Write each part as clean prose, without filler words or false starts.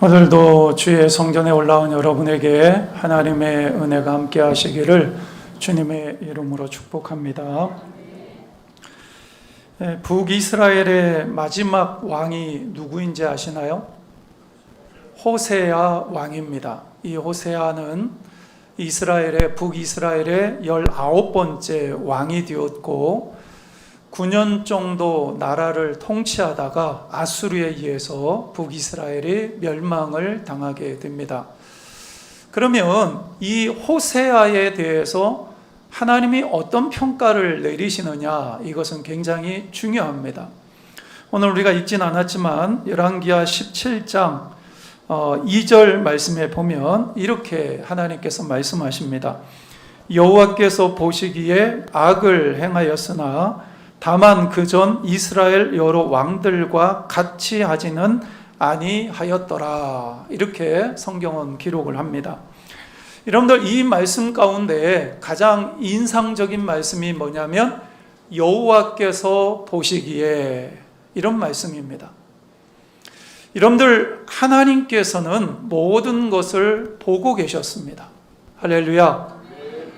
오늘도 주의 성전에 올라온 여러분에게 하나님의 은혜가 함께 하시기를 주님의 이름으로 축복합니다. 북이스라엘의 마지막 왕이 누구인지 아시나요? 호세아 왕입니다. 이 호세아는 북이스라엘의 19번째 왕이 되었고 9년 정도 나라를 통치하다가 아수르에 의해서 북이스라엘이 멸망을 당하게 됩니다. 그러면 이 호세아에 대해서 하나님이 어떤 평가를 내리시느냐, 이것은 굉장히 중요합니다. 오늘 우리가 읽진 않았지만 열왕기하 17장 2절 말씀에 보면 이렇게 하나님께서 말씀하십니다. 여호와께서 보시기에 악을 행하였으나 다만 그전 이스라엘 여러 왕들과 같이 하지는 아니하였더라. 이렇게 성경은 기록을 합니다. 여러분들, 이 말씀 가운데 가장 인상적인 말씀이 뭐냐면 여호와께서 보시기에, 이런 말씀입니다. 여러분들, 하나님께서는 모든 것을 보고 계셨습니다. 할렐루야.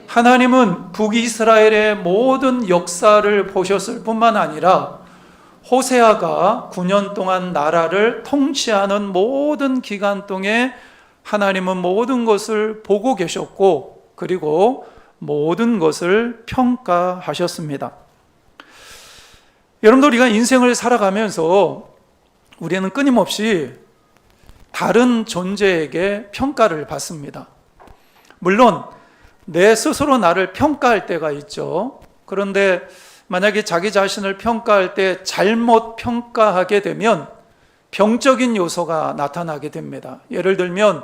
하나님은 북이스라엘의 모든 역사를 보셨을 뿐만 아니라 호세아가 9년 동안 나라를 통치하는 모든 기간 동안 하나님은 모든 것을 보고 계셨고, 그리고 모든 것을 평가하셨습니다. 여러분들, 우리가 인생을 살아가면서 우리는 끊임없이 다른 존재에게 평가를 받습니다. 물론 내 스스로 나를 평가할 때가 있죠. 그런데 만약에 자기 자신을 평가할 때 잘못 평가하게 되면 병적인 요소가 나타나게 됩니다. 예를 들면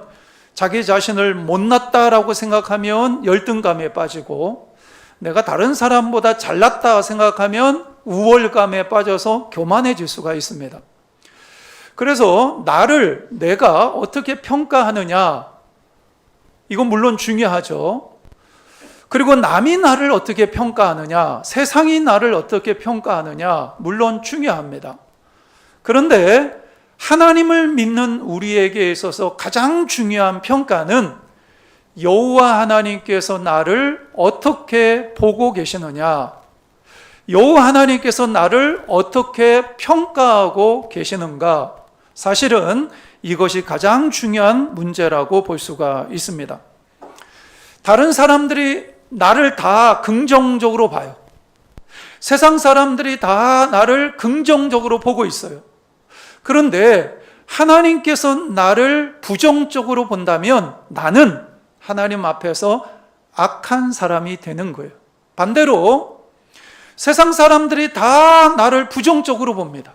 자기 자신을 못났다라고 생각하면 열등감에 빠지고, 내가 다른 사람보다 잘났다 생각하면 우월감에 빠져서 교만해질 수가 있습니다. 그래서 내가 어떻게 평가하느냐, 이건 물론 중요하죠. 그리고 남이 나를 어떻게 평가하느냐, 세상이 나를 어떻게 평가하느냐, 물론 중요합니다. 그런데 하나님을 믿는 우리에게 있어서 가장 중요한 평가는 여호와 하나님께서 나를 어떻게 보고 계시느냐, 여호와 하나님께서 나를 어떻게 평가하고 계시는가, 사실은 이것이 가장 중요한 문제라고 볼 수가 있습니다. 다른 사람들이 나를 다 긍정적으로 봐요. 세상 사람들이 다 나를 긍정적으로 보고 있어요. 그런데 하나님께서 나를 부정적으로 본다면 나는 하나님 앞에서 악한 사람이 되는 거예요. 반대로 세상 사람들이 다 나를 부정적으로 봅니다.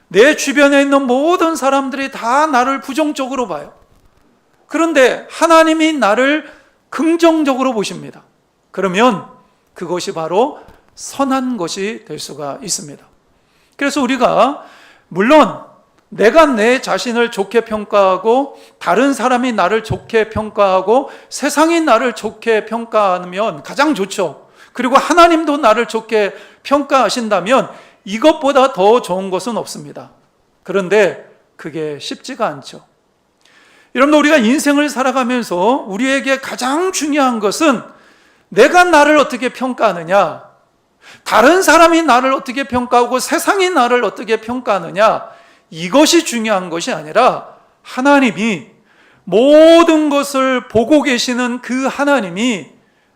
내 주변에 있는 모든 사람들이 다 나를 부정적으로 봐요. 그런데 하나님이 나를 긍정적으로 보십니다. 그러면 그것이 바로 선한 것이 될 수가 있습니다. 그래서 우리가 물론 내가 내 자신을 좋게 평가하고 다른 사람이 나를 좋게 평가하고 세상이 나를 좋게 평가하면 가장 좋죠. 그리고 하나님도 나를 좋게 평가하신다면 이것보다 더 좋은 것은 없습니다. 그런데 그게 쉽지가 않죠. 여러분, 우리가 인생을 살아가면서 우리에게 가장 중요한 것은 내가 나를 어떻게 평가하느냐, 다른 사람이 나를 어떻게 평가하고 세상이 나를 어떻게 평가하느냐, 이것이 중요한 것이 아니라 하나님이, 모든 것을 보고 계시는 그 하나님이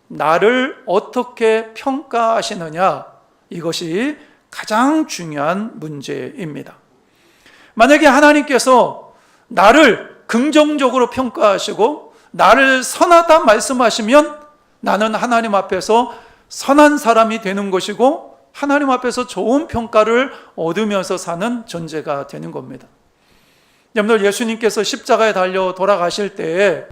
나를 어떻게 평가하시느냐, 이것이 가장 중요한 문제입니다. 만약에 하나님께서 나를 긍정적으로 평가하시고 나를 선하다 말씀하시면 나는 하나님 앞에서 선한 사람이 되는 것이고 하나님 앞에서 좋은 평가를 얻으면서 사는 존재가 되는 겁니다. 여러분들, 예수님께서 십자가에 달려 돌아가실 때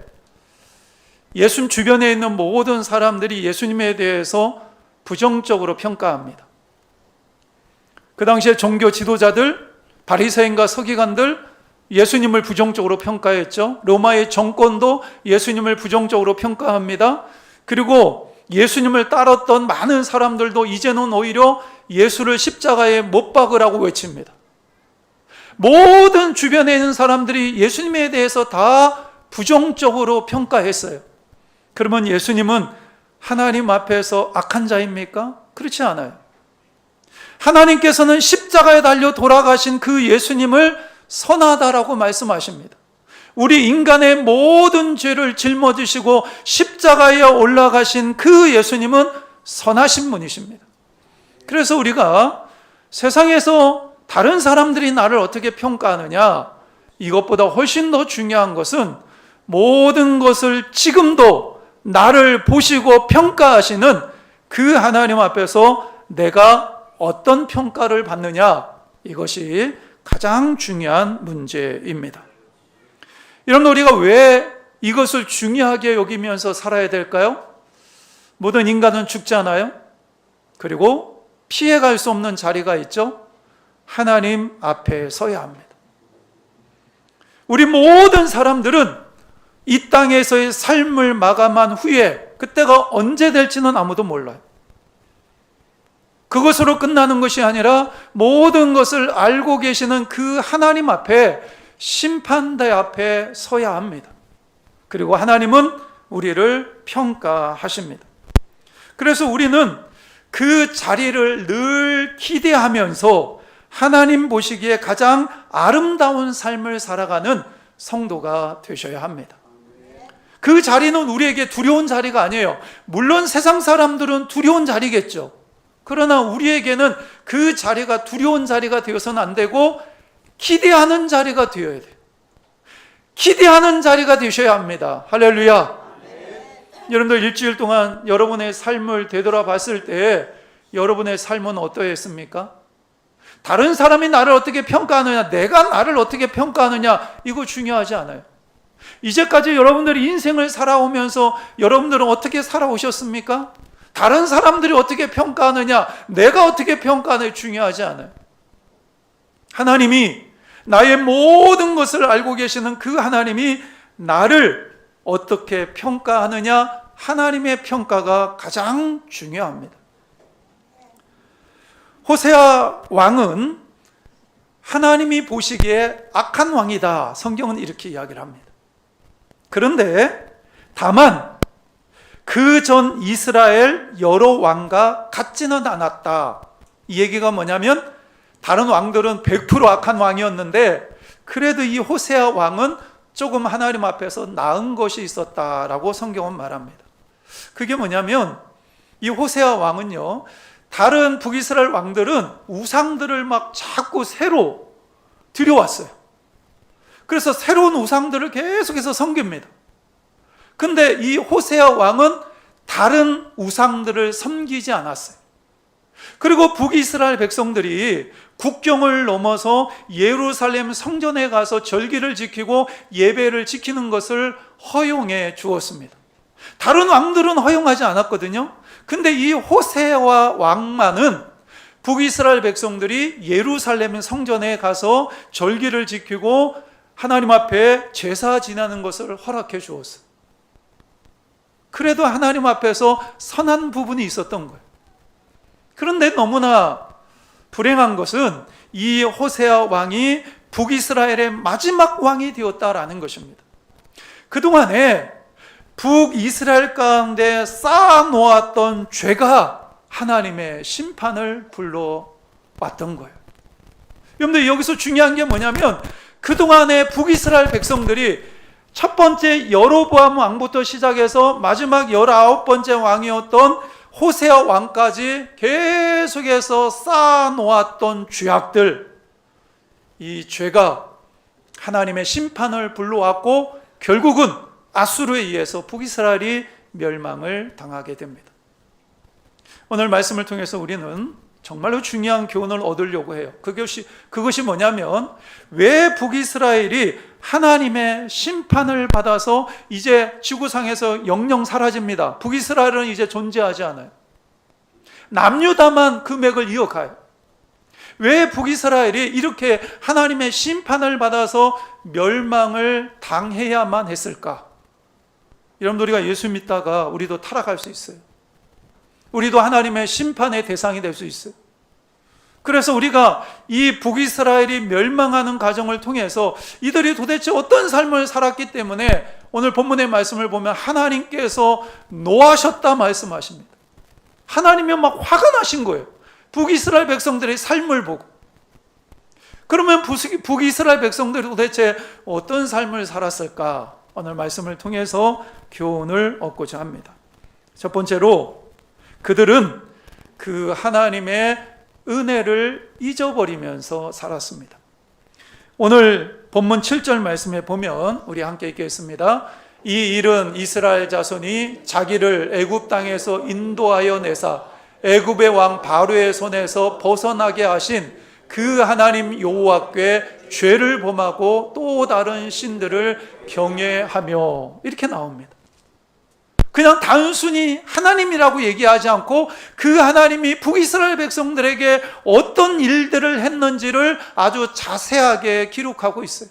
예수님 주변에 있는 모든 사람들이 예수님에 대해서 부정적으로 평가합니다. 그 당시에 종교 지도자들, 바리새인과 서기관들, 예수님을 부정적으로 평가했죠. 로마의 정권도 예수님을 부정적으로 평가합니다. 그리고 예수님을 따랐던 많은 사람들도 이제는 오히려 예수를 십자가에 못 박으라고 외칩니다. 모든 주변에 있는 사람들이 예수님에 대해서 다 부정적으로 평가했어요. 그러면 예수님은 하나님 앞에서 악한 자입니까? 그렇지 않아요. 하나님께서는 십자가에 달려 돌아가신 그 예수님을 선하다라고 말씀하십니다. 우리 인간의 모든 죄를 짊어지시고 십자가에 올라가신 그 예수님은 선하신 분이십니다. 그래서 우리가 세상에서 다른 사람들이 나를 어떻게 평가하느냐, 이것보다 훨씬 더 중요한 것은 모든 것을 지금도 나를 보시고 평가하시는 그 하나님 앞에서 내가 어떤 평가를 받느냐, 이것이 가장 중요한 문제입니다. 여러분, 우리가 왜 이것을 중요하게 여기면서 살아야 될까요? 모든 인간은 죽잖아요. 그리고 피해갈 수 없는 자리가 있죠. 하나님 앞에 서야 합니다. 우리 모든 사람들은 이 땅에서의 삶을 마감한 후에 그때가 언제 될지는 아무도 몰라요. 그것으로 끝나는 것이 아니라 모든 것을 알고 계시는 그 하나님 앞에, 심판대 앞에 서야 합니다. 그리고 하나님은 우리를 평가하십니다. 그래서 우리는 그 자리를 늘 기대하면서 하나님 보시기에 가장 아름다운 삶을 살아가는 성도가 되셔야 합니다. 그 자리는 우리에게 두려운 자리가 아니에요. 물론 세상 사람들은 두려운 자리겠죠. 그러나 우리에게는 그 자리가 두려운 자리가 되어서는 안 되고 기대하는 자리가 되어야 돼요. 기대하는 자리가 되셔야 합니다. 할렐루야. 여러분들 일주일 동안 여러분의 삶을 되돌아봤을 때 여러분의 삶은 어떠했습니까? 다른 사람이 나를 어떻게 평가하느냐, 내가 나를 어떻게 평가하느냐, 이거 중요하지 않아요. 이제까지 여러분들이 인생을 살아오면서 여러분들은 어떻게 살아오셨습니까? 다른 사람들이 어떻게 평가하느냐, 내가 어떻게 평가하느냐 중요하지 않아요. 하나님이, 나의 모든 것을 알고 계시는 그 하나님이 나를 어떻게 평가하느냐, 하나님의 평가가 가장 중요합니다. 호세아 왕은 하나님이 보시기에 악한 왕이다, 성경은 이렇게 이야기를 합니다. 그런데 다만 그 전 이스라엘 여러 왕과 같지는 않았다. 이 얘기가 뭐냐면 다른 왕들은 100% 악한 왕이었는데 그래도 이 호세아 왕은 조금 하나님 앞에서 나은 것이 있었다라고 성경은 말합니다. 그게 뭐냐면 이 호세아 왕은요, 다른 북이스라엘 왕들은 우상들을 막 자꾸 새로 들여왔어요. 그래서 새로운 우상들을 계속해서 섬깁니다. 근데 이 호세아 왕은 다른 우상들을 섬기지 않았어요. 그리고 북이스라엘 백성들이 국경을 넘어서 예루살렘 성전에 가서 절기를 지키고 예배를 지키는 것을 허용해 주었습니다. 다른 왕들은 허용하지 않았거든요. 근데 이 호세아 왕만은 북이스라엘 백성들이 예루살렘 성전에 가서 절기를 지키고 하나님 앞에 제사 지내는 것을 허락해 주었어요. 그래도 하나님 앞에서 선한 부분이 있었던 거예요. 그런데 너무나 불행한 것은 이 호세아 왕이 북이스라엘의 마지막 왕이 되었다라는 것입니다. 그동안에 북이스라엘 가운데 쌓아놓았던 죄가 하나님의 심판을 불러왔던 거예요. 여러분들, 여기서 중요한 게 뭐냐면 그동안에 북이스라엘 백성들이 첫 번째 여로보암 왕부터 시작해서 마지막 19번째 왕이었던 호세아 왕까지 계속해서 쌓아놓았던 죄악들, 이 죄가 하나님의 심판을 불러왔고 결국은 아수르에 의해서 북이스라엘이 멸망을 당하게 됩니다. 오늘 말씀을 통해서 우리는 정말로 중요한 교훈을 얻으려고 해요. 그것이 뭐냐면 왜 북이스라엘이 하나님의 심판을 받아서 이제 지구상에서 영영 사라집니다. 북이스라엘은 이제 존재하지 않아요. 남유다만 그 맥을 이어가요. 왜 북이스라엘이 이렇게 하나님의 심판을 받아서 멸망을 당해야만 했을까? 여러분들, 우리가 예수 믿다가 우리도 타락할 수 있어요. 우리도 하나님의 심판의 대상이 될 수 있어요. 그래서 우리가 이 북이스라엘이 멸망하는 과정을 통해서 이들이 도대체 어떤 삶을 살았기 때문에 오늘 본문의 말씀을 보면 하나님께서 노하셨다 말씀하십니다. 하나님이 막 화가 나신 거예요. 북이스라엘 백성들의 삶을 보고. 그러면 북이스라엘 백성들이 도대체 어떤 삶을 살았을까? 오늘 말씀을 통해서 교훈을 얻고자 합니다. 첫 번째로 그들은 그 하나님의 은혜를 잊어버리면서 살았습니다. 오늘 본문 7절 말씀에 보면 우리 함께 읽겠습니다. 이 일은 이스라엘 자손이 자기를 애굽 땅에서 인도하여 내사 애굽의 왕 바로의 손에서 벗어나게 하신 그 하나님 여호와께 죄를 범하고 또 다른 신들을 경외하며, 이렇게 나옵니다. 그냥 단순히 하나님이라고 얘기하지 않고 그 하나님이 북이스라엘 백성들에게 어떤 일들을 했는지를 아주 자세하게 기록하고 있어요.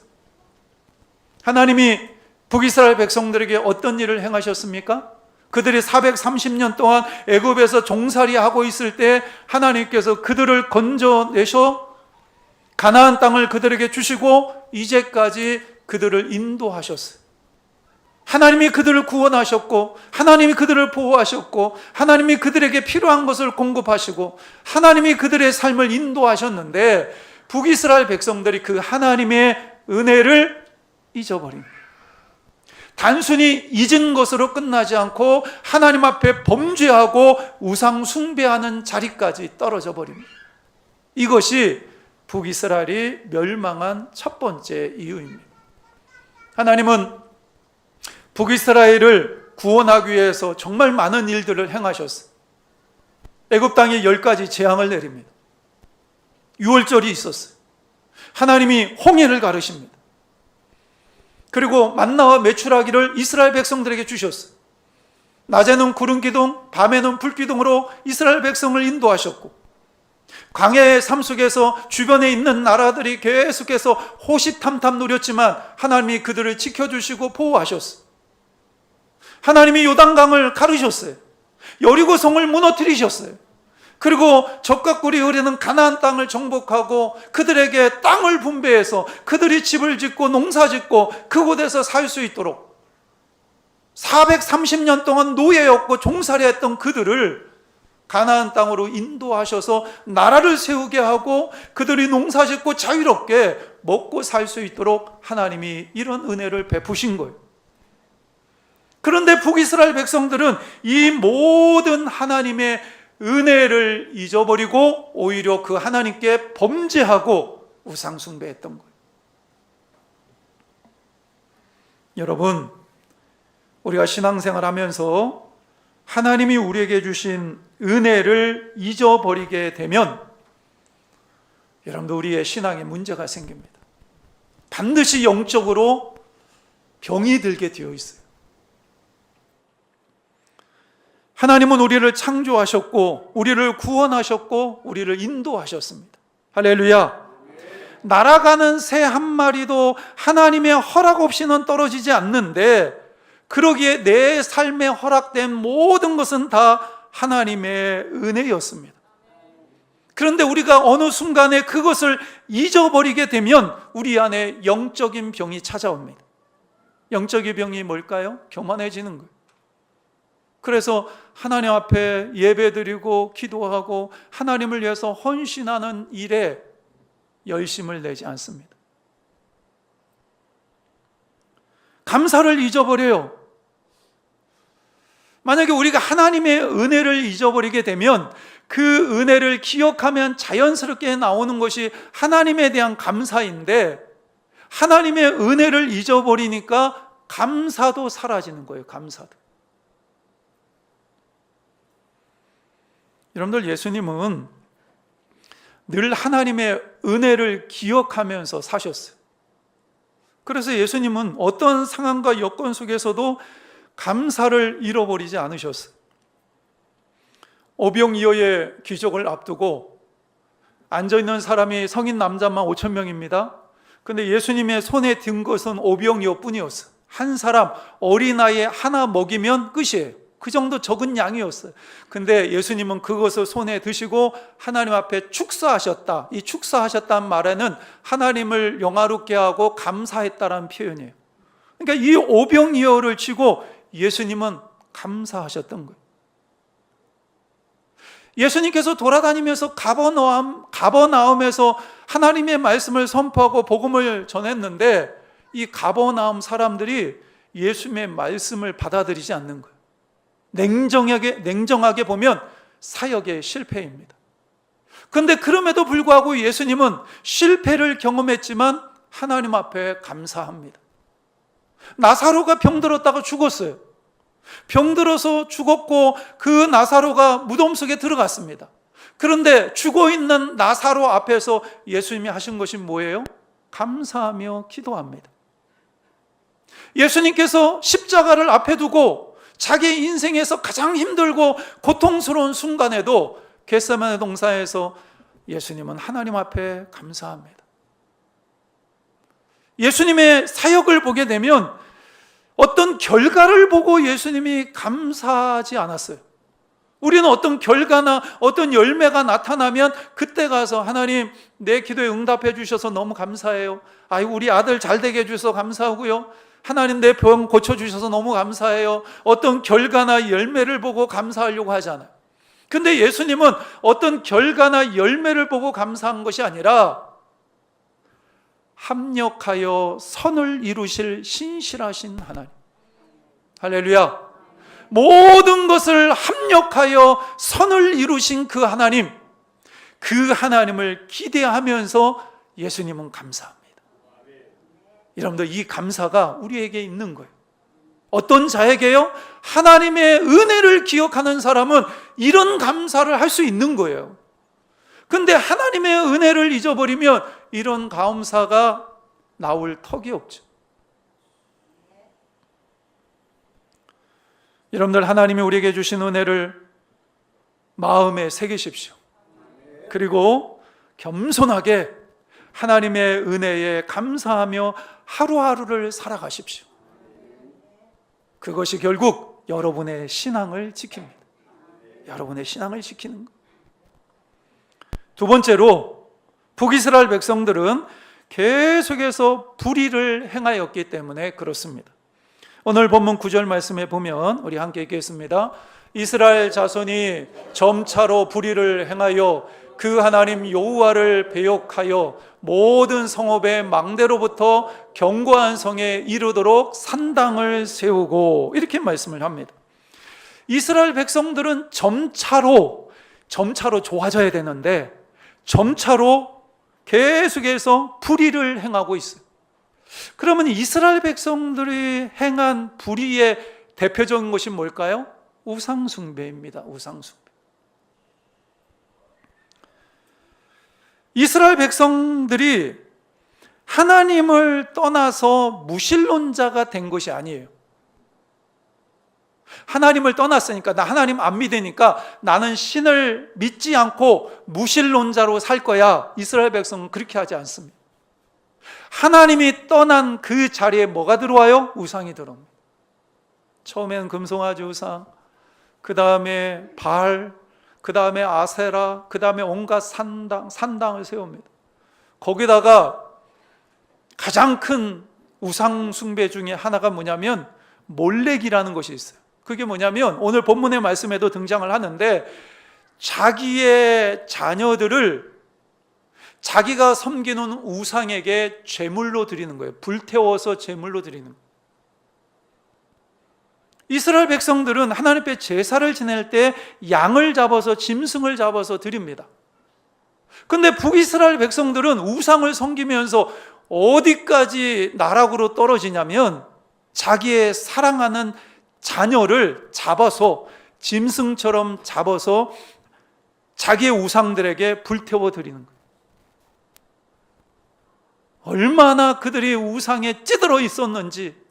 하나님이 북이스라엘 백성들에게 어떤 일을 행하셨습니까? 그들이 430년 동안 애굽에서 종살이하고 있을 때 하나님께서 그들을 건져내셔 가나안 땅을 그들에게 주시고 이제까지 그들을 인도하셨어요. 하나님이 그들을 구원하셨고, 하나님이 그들을 보호하셨고, 하나님이 그들에게 필요한 것을 공급하시고, 하나님이 그들의 삶을 인도하셨는데 북이스라엘 백성들이 그 하나님의 은혜를 잊어버립니다. 단순히 잊은 것으로 끝나지 않고 하나님 앞에 범죄하고 우상 숭배하는 자리까지 떨어져 버립니다. 이것이 북이스라엘이 멸망한 첫 번째 이유입니다. 하나님은 북이스라엘을 구원하기 위해서 정말 많은 일들을 행하셨어요. 애굽 땅에 10가지 재앙을 내립니다. 유월절이 있었어요. 하나님이 홍해를 가르십니다. 그리고 만나와 메추라기를 이스라엘 백성들에게 주셨어요. 낮에는 구름 기둥, 밤에는 불 기둥으로 이스라엘 백성을 인도하셨고, 광야의 삶 속에서 주변에 있는 나라들이 계속해서 호시탐탐 누렸지만 하나님이 그들을 지켜주시고 보호하셨어요. 하나님이 요단강을 가르셨어요. 여리고성을 무너뜨리셨어요. 그리고 적과 꿀이 흐르는 가나안 땅을 정복하고 그들에게 땅을 분배해서 그들이 집을 짓고 농사 짓고 그곳에서 살 수 있도록 430년 동안 노예였고 종살이했던 그들을 가나안 땅으로 인도하셔서 나라를 세우게 하고 그들이 농사 짓고 자유롭게 먹고 살 수 있도록 하나님이 이런 은혜를 베푸신 거예요. 그런데 북이스라엘 백성들은 이 모든 하나님의 은혜를 잊어버리고 오히려 그 하나님께 범죄하고 우상 숭배했던 거예요. 여러분, 우리가 신앙생활 하면서 하나님이 우리에게 주신 은혜를 잊어버리게 되면 여러분들 우리의 신앙에 문제가 생깁니다. 반드시 영적으로 병이 들게 되어 있어요. 하나님은 우리를 창조하셨고 우리를 구원하셨고 우리를 인도하셨습니다. 할렐루야. 날아가는 새 한 마리도 하나님의 허락 없이는 떨어지지 않는데, 그러기에 내 삶에 허락된 모든 것은 다 하나님의 은혜였습니다. 그런데 우리가 어느 순간에 그것을 잊어버리게 되면 우리 안에 영적인 병이 찾아옵니다. 영적인 병이 뭘까요? 교만해지는 거예요. 그래서 하나님 앞에 예배드리고 기도하고 하나님을 위해서 헌신하는 일에 열심을 내지 않습니다. 감사를 잊어버려요. 만약에 우리가 하나님의 은혜를 잊어버리게 되면 그 은혜를 기억하면 자연스럽게 나오는 것이 하나님에 대한 감사인데, 하나님의 은혜를 잊어버리니까 감사도 사라지는 거예요. 감사도. 여러분들, 예수님은 늘 하나님의 은혜를 기억하면서 사셨어요. 그래서 예수님은 어떤 상황과 여건 속에서도 감사를 잃어버리지 않으셨어요. 오병이어의 기적을 앞두고 앉아있는 사람이 성인 남자만 5,000명입니다. 근데 예수님의 손에 든 것은 오병이어 뿐이었어요. 한 사람 어린아이 하나 먹이면 끝이에요. 그 정도 적은 양이었어요. 근데 예수님은 그것을 손에 드시고 하나님 앞에 축사하셨다. 이 축사하셨다는 말에는 하나님을 영화롭게 하고 감사했다라는 표현이에요. 그러니까 이 오병이어를 치고 예수님은 감사하셨던 거예요. 예수님께서 돌아다니면서 가버나움에서 하나님의 말씀을 선포하고 복음을 전했는데 이 가버나움 사람들이 예수님의 말씀을 받아들이지 않는 거예요. 냉정하게 보면 사역의 실패입니다. 그런데 그럼에도 불구하고 예수님은 실패를 경험했지만 하나님 앞에 감사합니다. 나사로가 병들었다가 죽었어요. 병들어서 죽었고 그 나사로가 무덤 속에 들어갔습니다. 그런데 죽어있는 나사로 앞에서 예수님이 하신 것이 뭐예요? 감사하며 기도합니다. 예수님께서 십자가를 앞에 두고 자기 인생에서 가장 힘들고 고통스러운 순간에도 겟세마네 동산에서 예수님은 하나님 앞에 감사합니다. 예수님의 사역을 보게 되면 어떤 결과를 보고 예수님이 감사하지 않았어요. 우리는 어떤 결과나 어떤 열매가 나타나면 그때 가서 하나님 내 기도에 응답해 주셔서 너무 감사해요. 우리 아들 잘 되게 해주셔서 감사하고요. 하나님 내 병 고쳐주셔서 너무 감사해요. 어떤 결과나 열매를 보고 감사하려고 하잖아요. 근데 예수님은 어떤 결과나 열매를 보고 감사한 것이 아니라 합력하여 선을 이루실 신실하신 하나님. 할렐루야. 모든 것을 합력하여 선을 이루신 그 하나님, 그 하나님을 기대하면서 예수님은 감사합니다. 여러분들, 이 감사가 우리에게 있는 거예요. 어떤 자에게요? 하나님의 은혜를 기억하는 사람은 이런 감사를 할 수 있는 거예요. 근데 하나님의 은혜를 잊어버리면 이런 감사가 나올 턱이 없죠. 여러분들, 하나님이 우리에게 주신 은혜를 마음에 새기십시오. 그리고 겸손하게 하나님의 은혜에 감사하며 하루하루를 살아가십시오. 그것이 결국 여러분의 신앙을 지킵니다. 여러분의 신앙을 지키는 것. 두 번째로, 북이스라엘 백성들은 계속해서 불의를 행하였기 때문에 그렇습니다. 오늘 본문 9절 말씀에 보면 우리 함께 읽겠습니다. 이스라엘 자손이 점차로 불의를 행하여 그 하나님 여호와를 배역하여 모든 성읍의 망대로부터 견고한 성에 이르도록 산당을 세우고, 이렇게 말씀을 합니다. 이스라엘 백성들은 점차로 좋아져야 되는데 점차로 계속해서 불의를 행하고 있어요. 그러면 이스라엘 백성들이 행한 불의의 대표적인 것이 뭘까요? 우상숭배입니다. 우상숭배. 이스라엘 백성들이 하나님을 떠나서 무신론자가 된 것이 아니에요. 하나님을 떠났으니까, 나 하나님 안 믿으니까 나는 신을 믿지 않고 무신론자로 살 거야. 이스라엘 백성은 그렇게 하지 않습니다. 하나님이 떠난 그 자리에 뭐가 들어와요? 우상이 들어옵니다. 처음에는 금송아지 우상, 그 다음에 바알, 그 다음에 아세라, 그 다음에 온갖 산당을 세웁니다. 거기다가 가장 큰 우상 숭배 중에 하나가 뭐냐면 몰렉이라는 것이 있어요. 그게 뭐냐면 오늘 본문의 말씀에도 등장을 하는데, 자기의 자녀들을 자기가 섬기는 우상에게 제물로 드리는 거예요. 불태워서 제물로 드리는 거예요. 이스라엘 백성들은 하나님 앞에 제사를 지낼 때 양을 잡아서, 짐승을 잡아서 드립니다. 그런데 북이스라엘 백성들은 우상을 섬기면서 어디까지 나락으로 떨어지냐면 자기의 사랑하는 자녀를 잡아서, 짐승처럼 잡아서 자기의 우상들에게 불태워 드리는 거예요. 얼마나 그들이 우상에 찌들어 있었는지,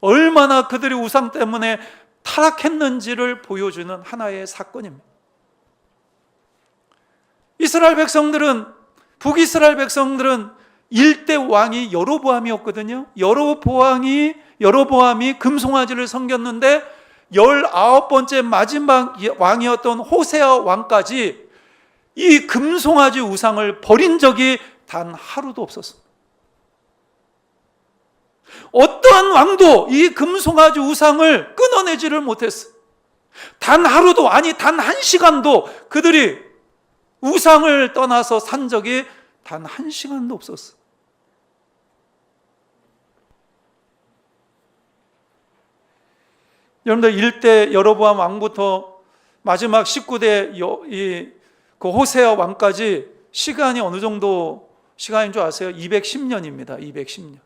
얼마나 그들이 우상 때문에 타락했는지를 보여주는 하나의 사건입니다. 북이스라엘 백성들은 일대 왕이 여로보암이었거든요. 여로보암이 금송아지를 섬겼는데 19번째 마지막 왕이었던 호세아 왕까지 이 금송아지 우상을 버린 적이 단 하루도 없었습니다. 어떠한 왕도 이 금송아지 우상을 끊어내지를 못했어요. 단 하루도, 아니 단 한 시간도 그들이 우상을 떠나서 산 적이 단 한 시간도 없었어요. 여러분들 1대 여로보암 왕부터 마지막 19대 그 호세아 왕까지 시간이 어느 정도 시간인 줄 아세요? 210년입니다. 210년.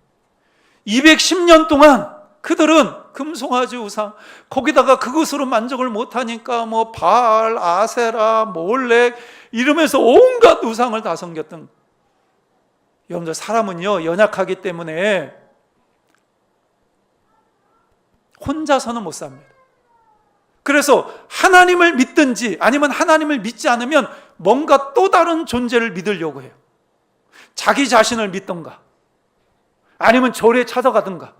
210년 동안 그들은 금송아지 우상, 거기다가 그것으로 만족을 못하니까 뭐 바알, 아세라, 몰렉 이러면서 온갖 우상을 다 섬겼던. 여러분들 사람은요 연약하기 때문에 혼자서는 못 삽니다. 그래서 하나님을 믿든지 아니면 하나님을 믿지 않으면 뭔가 또 다른 존재를 믿으려고 해요. 자기 자신을 믿던가, 아니면 절에 찾아가든가,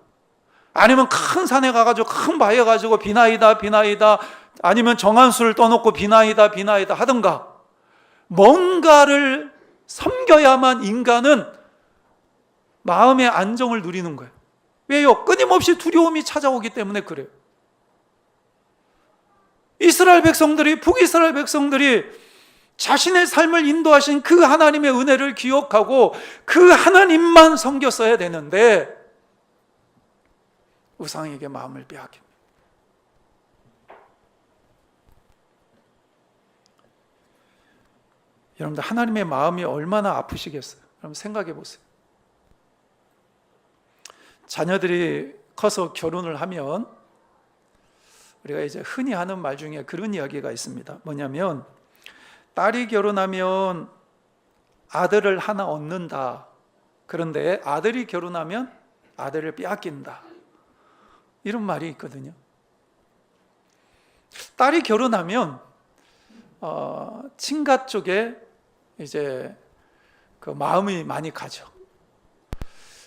아니면 큰 산에 가가지고 큰 바위에 가지고 비나이다 비나이다, 아니면 정한수를 떠놓고 비나이다 비나이다 하든가, 뭔가를 섬겨야만 인간은 마음의 안정을 누리는 거예요. 왜요? 끊임없이 두려움이 찾아오기 때문에 그래요. 이스라엘 백성들이, 북이스라엘 백성들이 자신의 삶을 인도하신 그 하나님의 은혜를 기억하고 그 하나님만 섬겼어야 되는데 우상에게 마음을 빼앗깁니다. 여러분들 하나님의 마음이 얼마나 아프시겠어요? 여러분 생각해 보세요. 자녀들이 커서 결혼을 하면 우리가 이제 흔히 하는 말 중에 그런 이야기가 있습니다. 뭐냐면 딸이 결혼하면 아들을 하나 얻는다. 그런데 아들이 결혼하면 아들을 빼앗긴다. 이런 말이 있거든요. 딸이 결혼하면 친가 쪽에 이제 그 마음이 많이 가죠.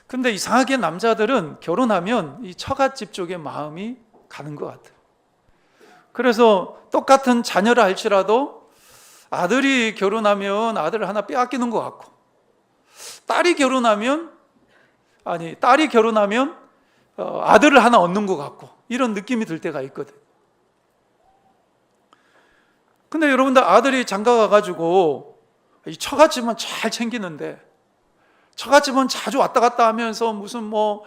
근데 이상하게 남자들은 결혼하면 이 처갓집 쪽에 마음이 가는 것 같아요. 그래서 똑같은 자녀를 할지라도 아들이 결혼하면 아들을 하나 빼앗기는 것 같고, 딸이 결혼하면 아들을 하나 얻는 것 같고, 이런 느낌이 들 때가 있거든. 근데 여러분들 아들이 장가 가가지고 이 처갓집은 잘 챙기는데, 처갓집은 자주 왔다 갔다 하면서 무슨 뭐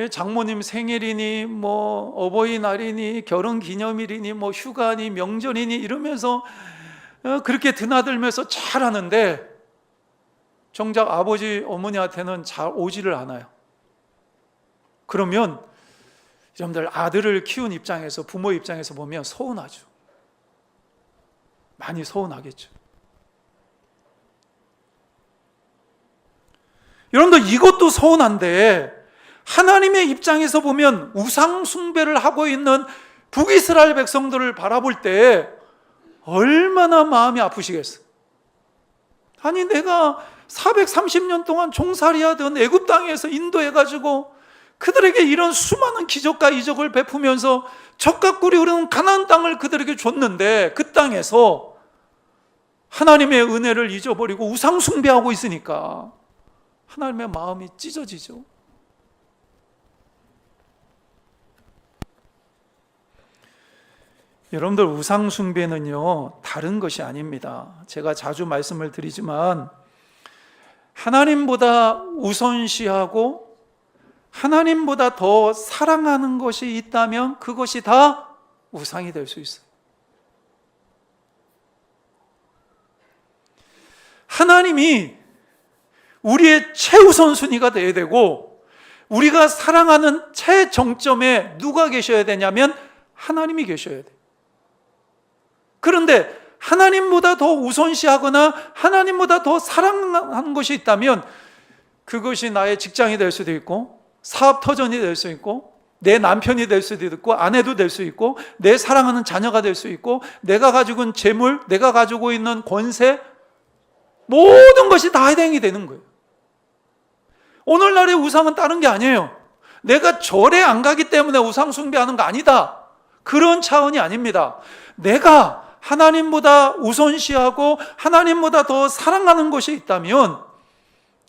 장모님 생일이니 뭐 어버이날이니 결혼기념일이니 뭐 휴가니 명절이니 이러면서 그렇게 드나들면서 잘 하는데 정작 아버지 어머니한테는 잘 오지를 않아요. 그러면 여러분들 아들을 키운 입장에서, 부모 입장에서 보면 서운하죠. 많이 서운하겠죠. 여러분들 이것도 서운한데 하나님의 입장에서 보면 우상 숭배를 하고 있는 북이스라엘 백성들을 바라볼 때 얼마나 마음이 아프시겠어요. 아니 내가 430년 동안 종살이하던 애굽 땅에서 인도해가지고 그들에게 이런 수많은 기적과 이적을 베푸면서 젖과 꿀이 흐르는 가나안 땅을 그들에게 줬는데 그 땅에서 하나님의 은혜를 잊어버리고 우상 숭배하고 있으니까 하나님의 마음이 찢어지죠. 여러분들 우상 숭배는요 다른 것이 아닙니다. 제가 자주 말씀을 드리지만 하나님보다 우선시하고 하나님보다 더 사랑하는 것이 있다면 그것이 다 우상이 될 수 있어요. 하나님이 우리의 최우선순위가 되어야 되고 우리가 사랑하는 최정점에 누가 계셔야 되냐면 하나님이 계셔야 돼요. 그런데 하나님보다 더 우선시하거나 하나님보다 더 사랑하는 것이 있다면 그것이 나의 직장이 될 수도 있고 사업 터전이 될 수 있고 내 남편이 될 수도 있고 아내도 될 수 있고 내 사랑하는 자녀가 될 수 있고 내가 가지고 있는 재물, 내가 가지고 있는 권세, 모든 것이 다 해당이 되는 거예요. 오늘날의 우상은 다른 게 아니에요. 내가 절에 안 가기 때문에 우상 숭배하는 거 아니다. 그런 차원이 아닙니다. 내가 하나님보다 우선시하고 하나님보다 더 사랑하는 것이 있다면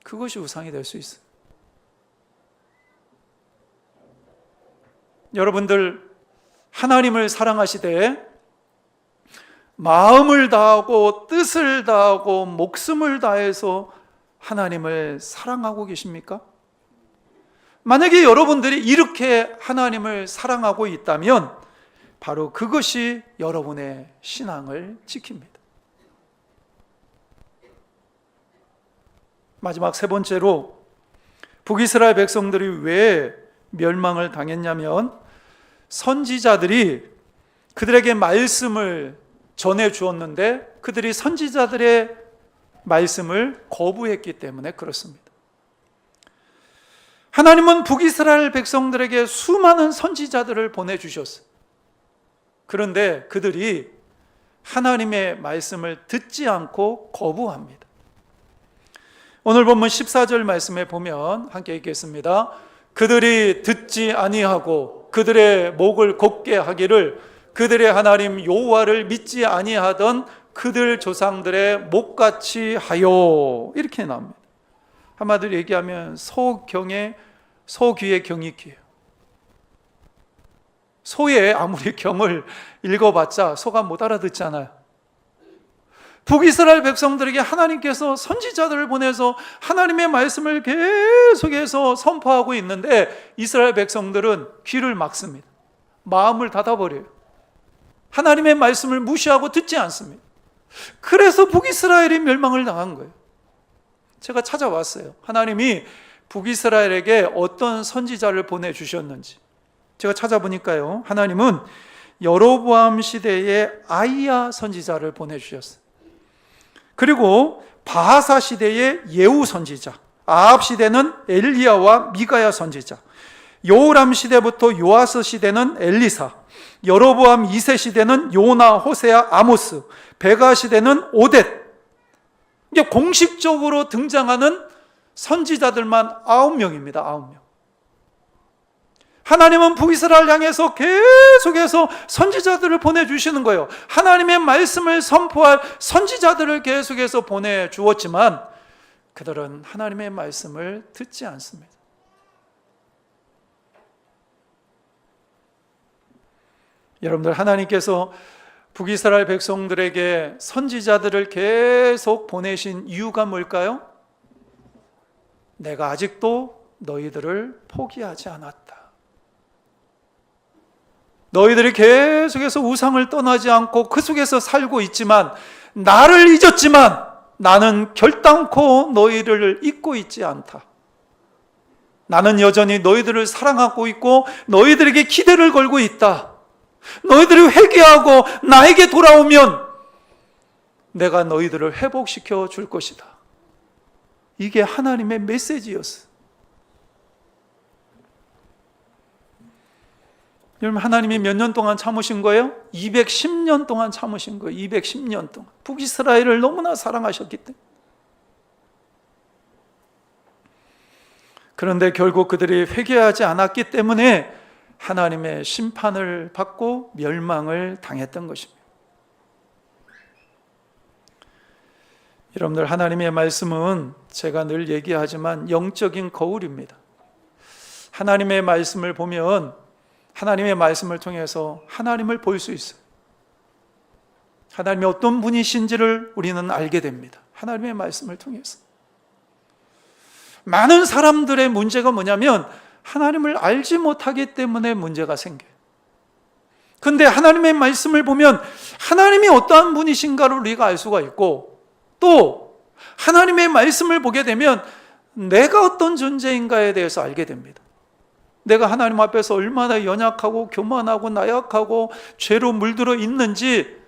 그것이 우상이 될 수 있어요. 여러분들 하나님을 사랑하시되 마음을 다하고 뜻을 다하고 목숨을 다해서 하나님을 사랑하고 계십니까? 만약에 여러분들이 이렇게 하나님을 사랑하고 있다면 바로 그것이 여러분의 신앙을 지킵니다. 마지막 세 번째로 북이스라엘 백성들이 왜 멸망을 당했냐면 선지자들이 그들에게 말씀을 전해 주었는데 그들이 선지자들의 말씀을 거부했기 때문에 그렇습니다. 하나님은 북이스라엘 백성들에게 수많은 선지자들을 보내주셨어요. 그런데 그들이 하나님의 말씀을 듣지 않고 거부합니다. 오늘 본문 14절 말씀에 보면 함께 읽겠습니다. 그들이 듣지 아니하고 그들의 목을 곧게 하기를 그들의 하나님 여호와를 믿지 아니하던 그들 조상들의 목같이 하여, 이렇게 나옵니다. 한마디로 얘기하면 소귀의 경이 귀해요. 소의 아무리 경을 읽어봤자 소가 못 알아듣잖아요. 북이스라엘 백성들에게 하나님께서 선지자들을 보내서 하나님의 말씀을 계속해서 선포하고 있는데 이스라엘 백성들은 귀를 막습니다. 마음을 닫아버려요. 하나님의 말씀을 무시하고 듣지 않습니다. 그래서 북이스라엘이 멸망을 당한 거예요. 제가 찾아왔어요. 하나님이 북이스라엘에게 어떤 선지자를 보내주셨는지 제가 찾아보니까요, 하나님은 여로보암 시대에 아이야 선지자를 보내주셨어요. 그리고 바하사 시대에 예후 선지자, 아합 시대는 엘리야와 미가야 선지자, 요람 시대부터 요아스 시대는 엘리사, 여로보암 2세 시대는 요나, 호세아, 아모스, 베가 시대는 오뎃. 이게 공식적으로 등장하는 선지자들만 9명입니다. 9명. 하나님은 북이스라엘 향해서 계속해서 선지자들을 보내주시는 거예요. 하나님의 말씀을 선포할 선지자들을 계속해서 보내주었지만 그들은 하나님의 말씀을 듣지 않습니다. 여러분들, 하나님께서 북이스라엘 백성들에게 선지자들을 계속 보내신 이유가 뭘까요? 내가 아직도 너희들을 포기하지 않았다. 너희들이 계속해서 우상을 떠나지 않고 그 속에서 살고 있지만, 나를 잊었지만 나는 결단코 너희를 잊고 있지 않다. 나는 여전히 너희들을 사랑하고 있고 너희들에게 기대를 걸고 있다. 너희들이 회개하고 나에게 돌아오면 내가 너희들을 회복시켜 줄 것이다. 이게 하나님의 메시지였어요. 여러분, 하나님이 몇 년 동안 참으신 거예요? 210년 동안 참으신 거예요. 210년 동안. 북이스라엘을 너무나 사랑하셨기 때문에. 그런데 결국 그들이 회개하지 않았기 때문에 하나님의 심판을 받고 멸망을 당했던 것입니다. 여러분들, 하나님의 말씀은 제가 늘 얘기하지만 영적인 거울입니다. 하나님의 말씀을 보면 하나님의 말씀을 통해서 하나님을 볼 수 있어요. 하나님이 어떤 분이신지를 우리는 알게 됩니다. 하나님의 말씀을 통해서. 많은 사람들의 문제가 뭐냐면 하나님을 알지 못하기 때문에 문제가 생겨요. 그런데 하나님의 말씀을 보면 하나님이 어떠한 분이신가를 우리가 알 수가 있고, 또 하나님의 말씀을 보게 되면 내가 어떤 존재인가에 대해서 알게 됩니다. 내가 하나님 앞에서 얼마나 연약하고 교만하고 나약하고 죄로 물들어 있는지,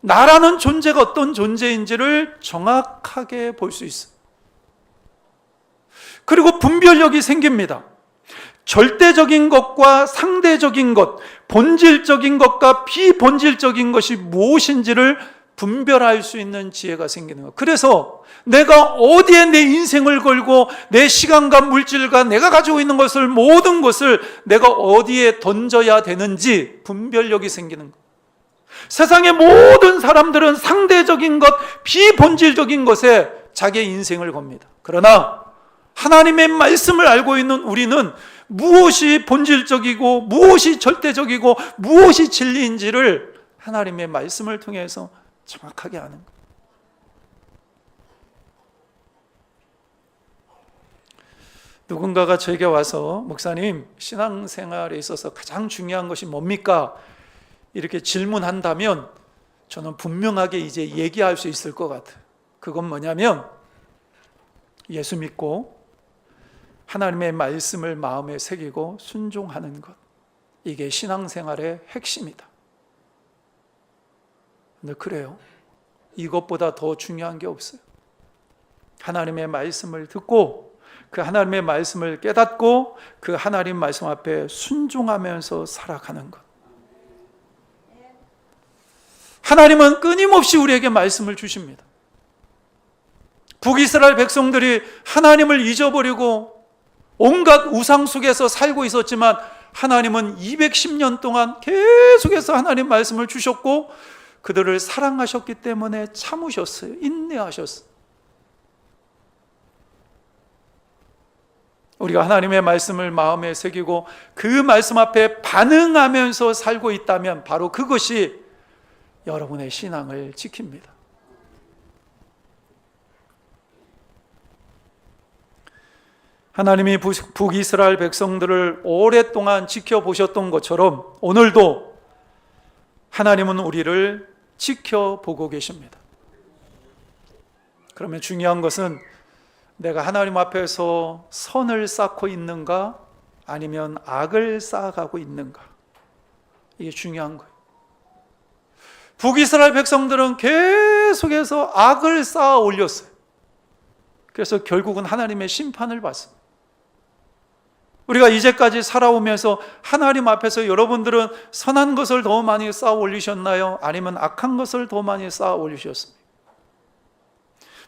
나라는 존재가 어떤 존재인지를 정확하게 볼 수 있어요. 그리고 분별력이 생깁니다. 절대적인 것과 상대적인 것, 본질적인 것과 비본질적인 것이 무엇인지를 분별할 수 있는 지혜가 생기는 것. 그래서 내가 어디에 내 인생을 걸고 내 시간과 물질과 내가 가지고 있는 것을, 모든 것을 내가 어디에 던져야 되는지 분별력이 생기는 것. 세상의 모든 사람들은 상대적인 것, 비본질적인 것에 자기의 인생을 겁니다. 그러나 하나님의 말씀을 알고 있는 우리는 무엇이 본질적이고 무엇이 절대적이고 무엇이 진리인지를 하나님의 말씀을 통해서 정확하게 아는 것. 누군가가 저에게 와서 목사님, 신앙생활에 있어서 가장 중요한 것이 뭡니까? 이렇게 질문한다면 저는 분명하게 이제 얘기할 수 있을 것 같아요. 그건 뭐냐면 예수 믿고 하나님의 말씀을 마음에 새기고 순종하는 것. 이게 신앙생활의 핵심이다. 근데 그래요. 이것보다 더 중요한 게 없어요. 하나님의 말씀을 듣고 그 하나님의 말씀을 깨닫고 그 하나님 말씀 앞에 순종하면서 살아가는 것. 하나님은 끊임없이 우리에게 말씀을 주십니다. 북이스라엘 백성들이 하나님을 잊어버리고 온갖 우상 속에서 살고 있었지만 하나님은 210년 동안 계속해서 하나님 말씀을 주셨고 그들을 사랑하셨기 때문에 참으셨어요. 인내하셨어요. 우리가 하나님의 말씀을 마음에 새기고 그 말씀 앞에 반응하면서 살고 있다면 바로 그것이 여러분의 신앙을 지킵니다. 하나님이 북이스라엘 백성들을 오랫동안 지켜보셨던 것처럼 오늘도 하나님은 우리를 지켜보고 계십니다. 그러면 중요한 것은 내가 하나님 앞에서 선을 쌓고 있는가 아니면 악을 쌓아가고 있는가, 이게 중요한 거예요. 북이스라엘 백성들은 계속해서 악을 쌓아 올렸어요. 그래서 결국은 하나님의 심판을 받습니다. 우리가 이제까지 살아오면서 하나님 앞에서 여러분들은 선한 것을 더 많이 쌓아 올리셨나요? 아니면 악한 것을 더 많이 쌓아 올리셨습니까?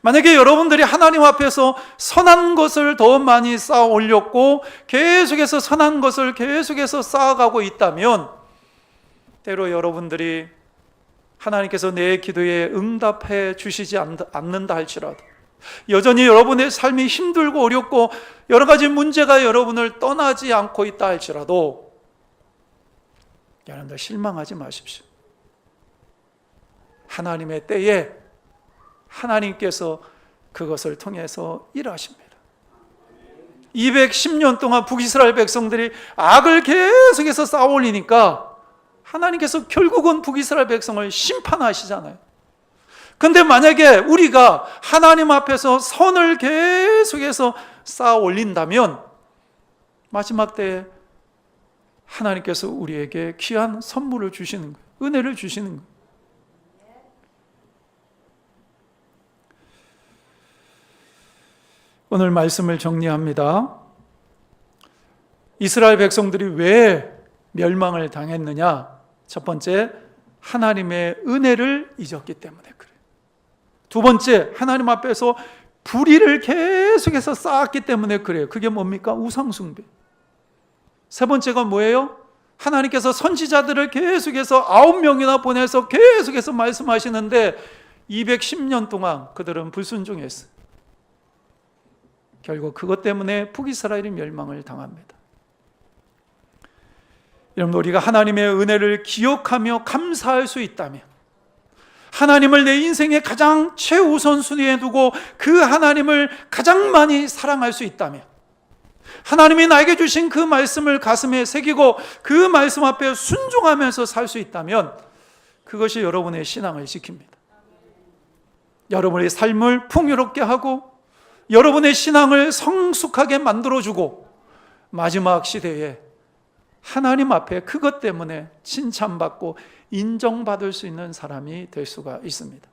만약에 여러분들이 하나님 앞에서 선한 것을 더 많이 쌓아 올렸고 계속해서 선한 것을 계속해서 쌓아가고 있다면 때로 여러분들이 하나님께서 내 기도에 응답해 주시지 않는다 할지라도, 여전히 여러분의 삶이 힘들고 어렵고 여러 가지 문제가 여러분을 떠나지 않고 있다 할지라도 여러분들 실망하지 마십시오. 하나님의 때에 하나님께서 그것을 통해서 일하십니다. 210년 동안 북이스라엘 백성들이 악을 계속해서 쌓아 올리니까 하나님께서 결국은 북이스라엘 백성을 심판하시잖아요. 근데 만약에 우리가 하나님 앞에서 선을 계속해서 쌓아 올린다면 마지막 때에 하나님께서 우리에게 귀한 선물을 주시는 거예요. 은혜를 주시는 거예요. 오늘 말씀을 정리합니다. 이스라엘 백성들이 왜 멸망을 당했느냐? 첫 번째, 하나님의 은혜를 잊었기 때문에 그래요. 두 번째, 하나님 앞에서 불의를 계속해서 쌓았기 때문에 그래요. 그게 뭡니까? 우상숭배. 세 번째가 뭐예요? 하나님께서 선지자들을 계속해서 9명이나 보내서 계속해서 말씀하시는데 210년 동안 그들은 불순종했어요. 결국 그것 때문에 북이스라엘이 멸망을 당합니다. 여러분, 우리가 하나님의 은혜를 기억하며 감사할 수 있다면, 하나님을 내 인생의 가장 최우선 순위에 두고 그 하나님을 가장 많이 사랑할 수 있다면, 하나님이 나에게 주신 그 말씀을 가슴에 새기고 그 말씀 앞에 순종하면서 살 수 있다면 그것이 여러분의 신앙을 지킵니다. 여러분의 삶을 풍요롭게 하고 여러분의 신앙을 성숙하게 만들어주고 마지막 시대에 하나님 앞에 그것 때문에 칭찬받고 인정받을 수 있는 사람이 될 수가 있습니다.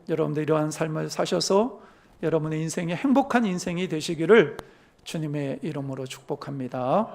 여러분들 이러한 삶을 사셔서 여러분의 인생이 행복한 인생이 되시기를 주님의 이름으로 축복합니다.